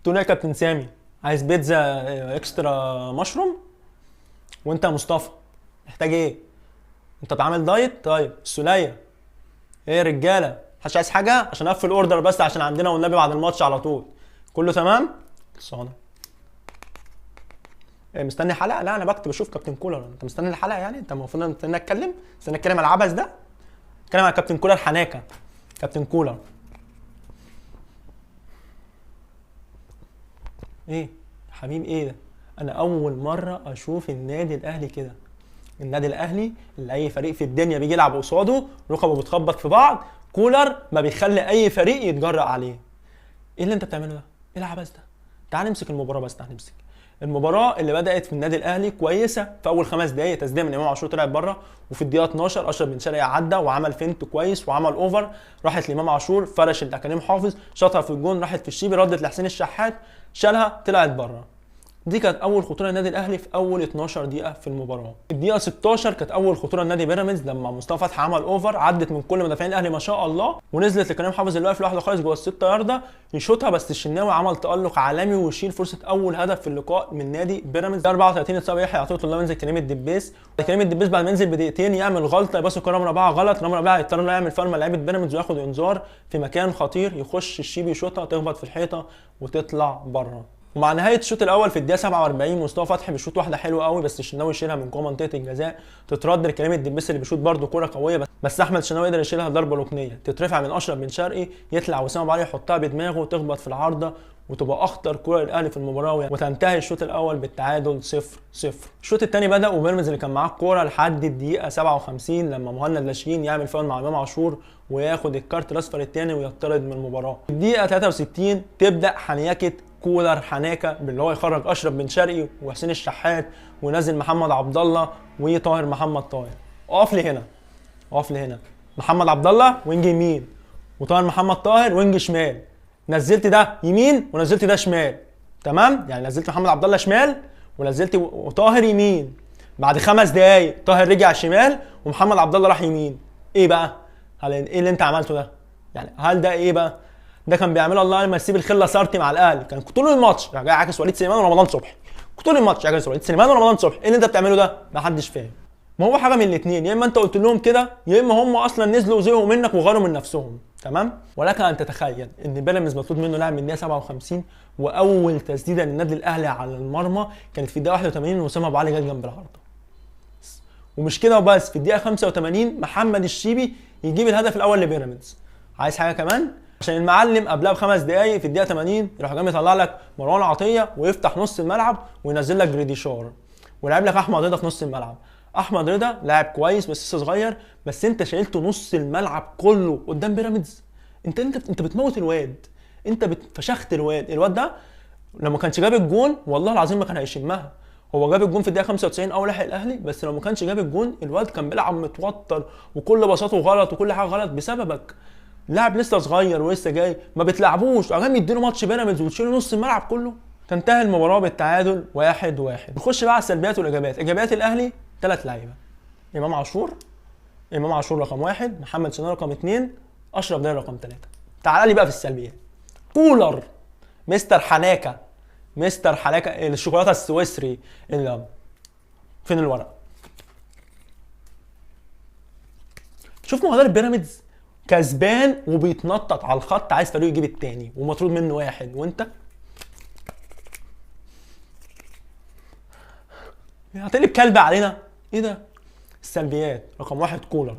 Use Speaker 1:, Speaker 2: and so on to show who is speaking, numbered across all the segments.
Speaker 1: تقول يا كابتن سامي عايز بيتزا اكسترا مشروم. وانت يا مصطفى محتاج ايه؟ انت بتعمل دايت؟ طيب السوليه ايه يا رجاله؟ محدش عايز حاجه عشان اقفل الاوردر بس عشان عندنا والنبي بعد الماتش على طول. كله تمام؟ خلصانه. إيه مستني حلقه؟ لا انا بكتب بشوف كابتن كولر. انت مستني الحلقه يعني؟ انت المفروض مستني اتكلم؟ مستني اتكلم على العبث ده؟ اتكلم على كابتن كولر حناكه. كابتن كولر ايه حبيب ايه ده؟ انا اول مره اشوف النادي الاهلي كده. النادي الاهلي اللي اي فريق في الدنيا بيجي يلعب قصاده ركبه بتخبط في بعض، كولر ما بيخلي اي فريق يتجرأ عليه. ايه اللي انت بتعمله ده؟ ايه العبث ده؟ تعال نمسك المباراه بس. تعال نمسك المباراه اللي بدات في النادي الاهلي كويسه. في اول 5 دقائق تسديده من امام عاشور طلعت بره، وفي الدقيقه 12 اشرف بن شرقي عدى وعمل فينت كويس وعمل اوفر، راحت لامام عاشور فرش كريم حافظ شاطها في الجون، راحت في الشيبي ردت لحسين الشحات شالها طلعت بره. دي كانت اول خطوره النادي الاهلي في اول 12 دقيقه في المباراه. الدقيقه 16 كانت اول خطوره النادي بيراميدز لما مصطفى فتحي عمل اوفر عدت من كل مدافعين الاهلي ما شاء الله، ونزلت لكريم حافظ اللي واقف لوحده خالص جوه ال6 يارده يشوطها، بس الشناوي عمل تالق عالمي ويشيل فرصه اول هدف في اللقاء من نادي بيراميدز. 34 اتصاب يحيى عطيه الله ينزل كريم الدبيس. كريم الدبيس بعد ما ينزل بدقيقتين يعمل غلطه يباص الكره رامي ربيعه غلط، رامي ربيعه يضطر انه يعمل فاول لعيبه بيراميدز وياخد انذار في مكان خطير، يخش الشيبي يشوطها تخبط في الحيطه وتطلع بره. ومع نهايه الشوط الاول في الدقيقه 47 مصطفى فتحي بيشوط واحده حلوه قوي بس الشناوي يشيلها من جوه منطقه الجزاء، تترد لكريم الدبيس اللي بيشوط برده كوره قويه بس احمد الشناوي يقدر يشيلها ضربه ركنيه، تترفع من اشرف بن شرقي يطلع وسام ابو علي يحطها بدماغه وتخبط في العارضه وتبقى اخطر كوره للاهلي في المباراه وتنتهي الشوط الاول بالتعادل 0-0. الشوط الثاني بدا وبيراميدز اللي كان معاه الكوره لحد الدقيقه 57 لما مهند لاشين يعمل فاول مع امام عاشور وياخد الكارت الاصفر الثاني ويطرد من المباراه. الدقيقه 63 تبدا حنيكه كولر حناكه باللي هو يخرج اشرف بن شرقي وحسين الشحات وينزل محمد عبد الله وطاهر محمد طاهر. اقف لي هنا، اقف لي هنا. محمد عبد الله وينج يمين وطاهر محمد طاهر وينج شمال. نزلت ده يمين ونزلت ده شمال، تمام؟ يعني نزلت محمد عبد الله شمال ونزلت طاهر يمين. بعد 5 دقايق طاهر رجع شمال ومحمد عبد الله راح يمين. ايه بقى؟ هل ايه اللي انت عملته ده؟ يعني هل ده ايه بقى؟ ده كان بيعمله الله لما يسيب الخله سارتي مع الاهلي، كان طول الماتش جاي عاكس وليد سليمان ورمضان صبحي، طول الماتش عاكس وليد سليمان ورمضان صبحي. ايه اللي انت بتعمله ده؟ ما حدش فاهم. ما هو حاجه من الاثنين، يا اما انت قلت لهم كده يا اما هم اصلا نزلوا وزهقوا منك وغاروا من نفسهم، تمام؟ ولك ان تتخيل ان بيراميدز مطلوب منه لاعب من الدقيقه 57 واول تسديده للنادي الاهلي على المرمى كانت في الدقيقه 81 وسام ابو علي جت جنب العارضه. ومش كده وبس، في الدقيقه 85 محمد الشيبي يجيب الهدف الاول لبيراميدز. عايز حاجه كمان؟ عشان المعلم قبلها ب5 دقايق في الدقيقه 80 يروح جاي يطلع لك مروان عطيه ويفتح نص الملعب وينزل لك جريديشار ويلعب لك احمد رضا في نص الملعب. احمد رضا لاعب كويس بس لسه صغير، بس انت شايلته نص الملعب كله قدام بيراميدز. انت بتموت الواد، انت فشخت الواد ده. لما كانش جاب الجون والله العظيم ما كان هيشمها. هو جاب الجون في الدقيقه 95 اول لحق الاهلي، بس لو ما كانش جاب الجون الواد كان بيلعب متوتر وكل باصاته غلط وكل حاجه غلط بسببك. لاعب لسه صغير ولسه جاي ما بتلعبوش عشان يديله ماتش بيراميدز وتشيله نص الملعب كله. تنتهي المباراه بالتعادل 1-1. نخش بقى على السلبيات والايجابيات. ايجابيات الاهلي 3 لعيبه: امام عاشور رقم 1، محمد شناوي رقم 2، اشرف داري رقم 3. تعال لي بقى في السلبيات. كولر مستر حناكه الشوكولاته السويسري اللي فين الورق؟ شوف مهاجم بيراميدز كسبان وبيتنطط على الخط عايز فريقه يجيب الثاني ومطرود منه 1 وانت هتقلب كلب علينا. ايه ده؟ السلبيات: رقم 1 كولر،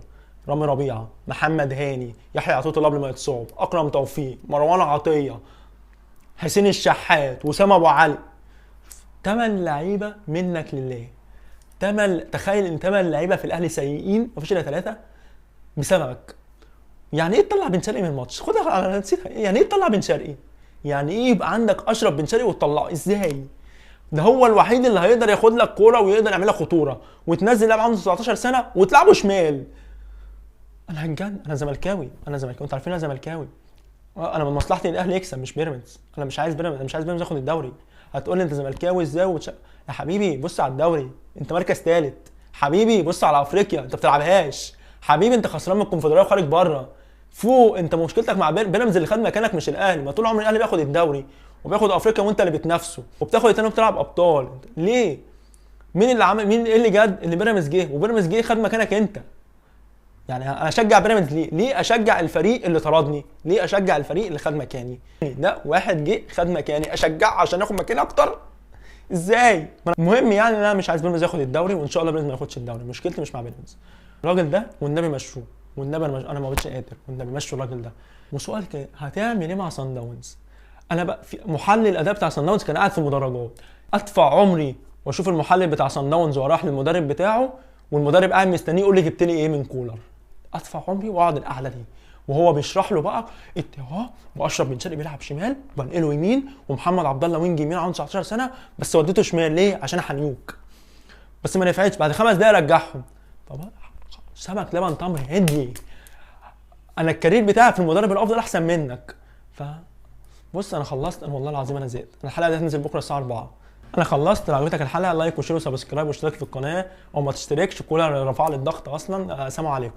Speaker 1: رامي ربيعه، محمد هاني، يحيى عطيه الله قبل ما يتصاب، اكرم توفيق، مروان عطيه، حسين الشحات، وسام ابو علي. 8 لعيبه منك لله. تخيل ان 8 لعيبه في الاهلي سيئين مفيش الا 3 بسببك. يعني ايه تطلع بن شرقي من الماتش؟ خدها انا نسيتها. يعني ايه تطلع بن شرقي؟ يعني ايه يبقى عندك اشرف بن شرقي وتطلعه؟ ازاي؟ ده هو الوحيد اللي هيقدر ياخد لك كوره ويقدر يعمل لك خطوره، وتنزل لاعب عنده 19 سنه وتلعبه شمال. انا هتجنن. انا زملكاوي، انتوا عارفين انا زملكاوي. انا من مصلحتي الاهلي يكسب مش بيراميدز. انا مش عايز بيراميدز ياخد الدوري. هتقول لي انت زملكاوي ازاي يا حبيبي بص على الدوري، انت مركز 3. حبيبي بص على افريقيا، انت بتلعبهاش. حبيبي انت خسران من الكونفدراليه وخارج بره. فوق، انت مشكلتك مع بيراميدز اللي خد مكانك مش الاهلي. ما طول عمر الاهلي بياخد الدوري وبياخد افريقيا وانت اللي بتنافسه، وبتاخد التاني وبتلعب ابطال. ليه؟ مين اللي عمل، مين ايه اللي جد؟ اللي بيراميدز جه، وبيراميدز جه خد مكانك انت. يعني انا اشجع بيراميدز ليه؟ ليه اشجع الفريق اللي طردني؟ ليه اشجع الفريق اللي خد مكاني؟ ده واحد جه خد مكاني اشجعه عشان ياخد مكاني اكتر؟ ازاي؟ المهم يعني انا مش عايز بيراميدز ياخد الدوري، وان شاء الله بيراميدز ما ياخدش الدوري. مشكلتي مش مع بيراميدز. الراجل ده والنبي مشوه، والنبي انا ما بقتش قادر، والنبي مشوا الراجل ده. وسؤال كده، هتعمل ايه مع صن داونز؟ انا بقى في محلل الاداء بتاع صن داونز كان قاعد في المدرجات، ادفع عمري واشوف المحلل بتاع صن داونز واروح للمدرب بتاعه، والمدرب قاعد مستنيه يقول لي جبت لي ايه من كولر. ادفع عمري واقعد القعده دي وهو بيشرح له بقى اهو، واشرف بن شرقي بيلعب شمال بنقله يمين، ومحمد عبد الله وينج يمين عنده 19 سنه بس وديته شمال ليه؟ عشان حنيوك. بس ما نفعتش، بعد 5 دقايق رجعهم. طب سمك لبن تمر هدي، انا الكارير بتاعي في المدرب الافضل احسن منك. بص انا خلصت، انا والله العظيم انا زهقت. الحلقه دي هتنزل بكره الساعه 4. انا خلصت. لو عجبتك الحلقه لايك وشير وسبسكرايب واشتراك في القناه، او ما تشتركش كولر رفع لي الضغط اصلا. سلام عليكم.